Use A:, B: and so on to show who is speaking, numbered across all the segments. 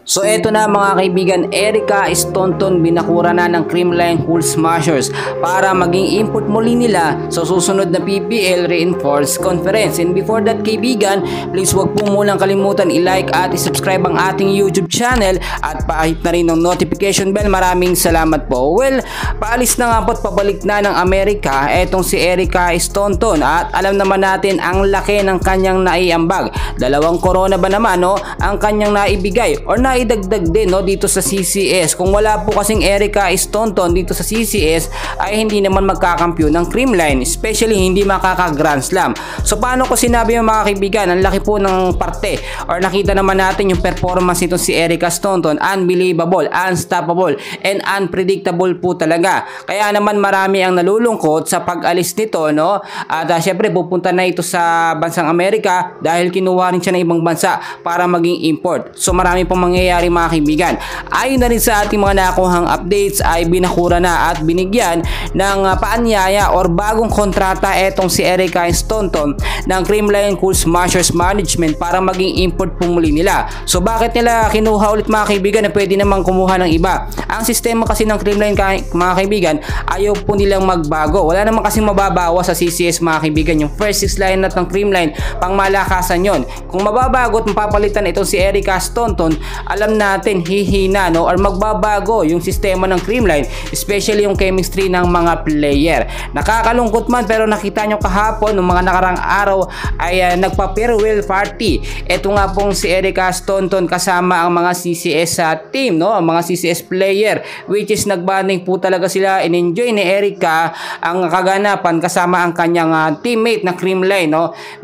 A: So eto na mga kaibigan, Erica Staunton binakura na ng Creamline Cool Smashers para maging input muli nila sa susunod na PBL Reinforced Conference. And before that kaibigan, please wag po munang kalimutan i-like at i-subscribe ang ating YouTube channel at pahit na rin ng notification bell. Maraming salamat po. Well, paalis na nga po at pabalik na ng Amerika etong si Erica Staunton at alam naman natin ang laki ng kanyang naiambag. 2 corona ba naman ang kanyang naibigay or naidagdag din dito sa CCS. Kung wala po kasing Erica Staunton dito sa CCS ay hindi naman magkakampyon ng Creamline, especially hindi makaka-Grand Slam. So paano ko sinabi yung mga kaibigan, ang laki po ng parte or nakita naman natin yung performance nito si Erica Staunton, unbelievable, unstoppable and unpredictable po talaga. Kaya naman marami ang nalulungkot sa pag-alis nito at syempre pupunta na ito sa bansang Amerika dahil kinuha rin siya ng ibang bansa para maging import. So marami pong mangyayari mga kaibigan. Ayon na rin sa ating mga nakuhang updates ay binakura na at binigyan ng paanyaya or bagong kontrata etong si Erica Staunton ng Creamline Cool Smashers Management para maging import po muli nila. So bakit nila kinuha ulit mga kaibigan na pwede namang kumuha ng iba? Ang sistema kasi ng Creamline mga kaibigan, ayaw po nilang magbago. Wala naman kasi mababawa sa CCS mga kaibigan. Yung first 6 lineup ng Creamline, pang malakasan yon. Kung mababago at mapapalitan itong si Erica Staunton, alam natin hihina or magbabago yung sistema ng Creamline, especially yung chemistry ng mga player. Nakakalungkot man pero nakita nyo kahapon ng mga nakarang araw ay nagpa-farewell party. Ito nga pong si Erica Staunton kasama ang mga CCS sa team, ang mga CCS player, which is nagbanding po talaga sila. In-enjoy ni Erica ang kaganapan kasama ang kanyang teammate na Creamline,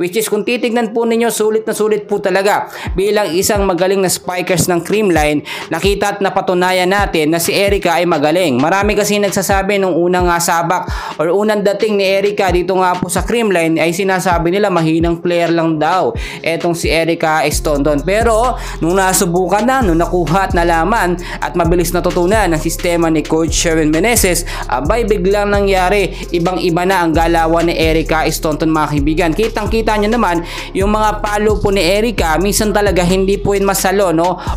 A: which is kung titignan po ninyo, sulit na sulit po talaga bilang isang magaling na spikers ng Creamline. Nakita at napatunayan natin na si Erica ay magaling. Marami kasi nagsasabi nung unang sabak or unang dating ni Erica dito nga po sa Creamline ay sinasabi nila mahinang player lang daw etong si Erica Staunton. Pero nung nasubukan na, nung nakuha at nalaman at mabilis natutunan ng sistema ni Coach Sherwin Meneses, abay biglang nangyari, ibang-iba na ang galawan ni Erica Staunton mga kaibigan. Kitang-kita nyo naman yung mga palo po ni Erica, minsan talaga hindi po yun masalo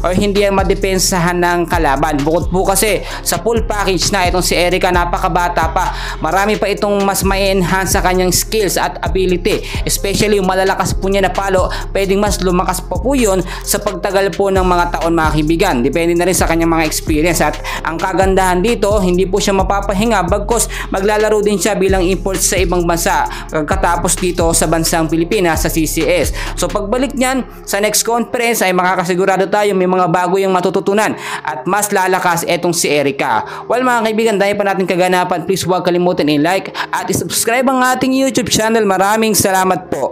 A: or hindi yan madepensahan ng kalaban. Bukod po kasi sa full package na itong si Erica, napakabata pa, marami pa itong mas ma-enhance sa kanyang skills at ability, especially yung malalakas po niya na palo, pwedeng mas lumakas pa po yun sa pagtagal po ng mga taon mga kaibigan. Depende na rin sa kanyang mga experience at ang kagandahan dito, hindi po siya mapapahinga bagkos maglalaro din siya bilang import sa ibang bansa katapos dito sa bansang Pilipinas sa CCS. So pagbalik niyan sa next conference ay makakasigurado tayo may mga bago yung matututunan at mas lalakas etong si Erica. Well mga kaibigan, dahil pa natin kaganapan, please huwag kalimutan i-like at i-subscribe ang ating YouTube channel. Maraming salamat po.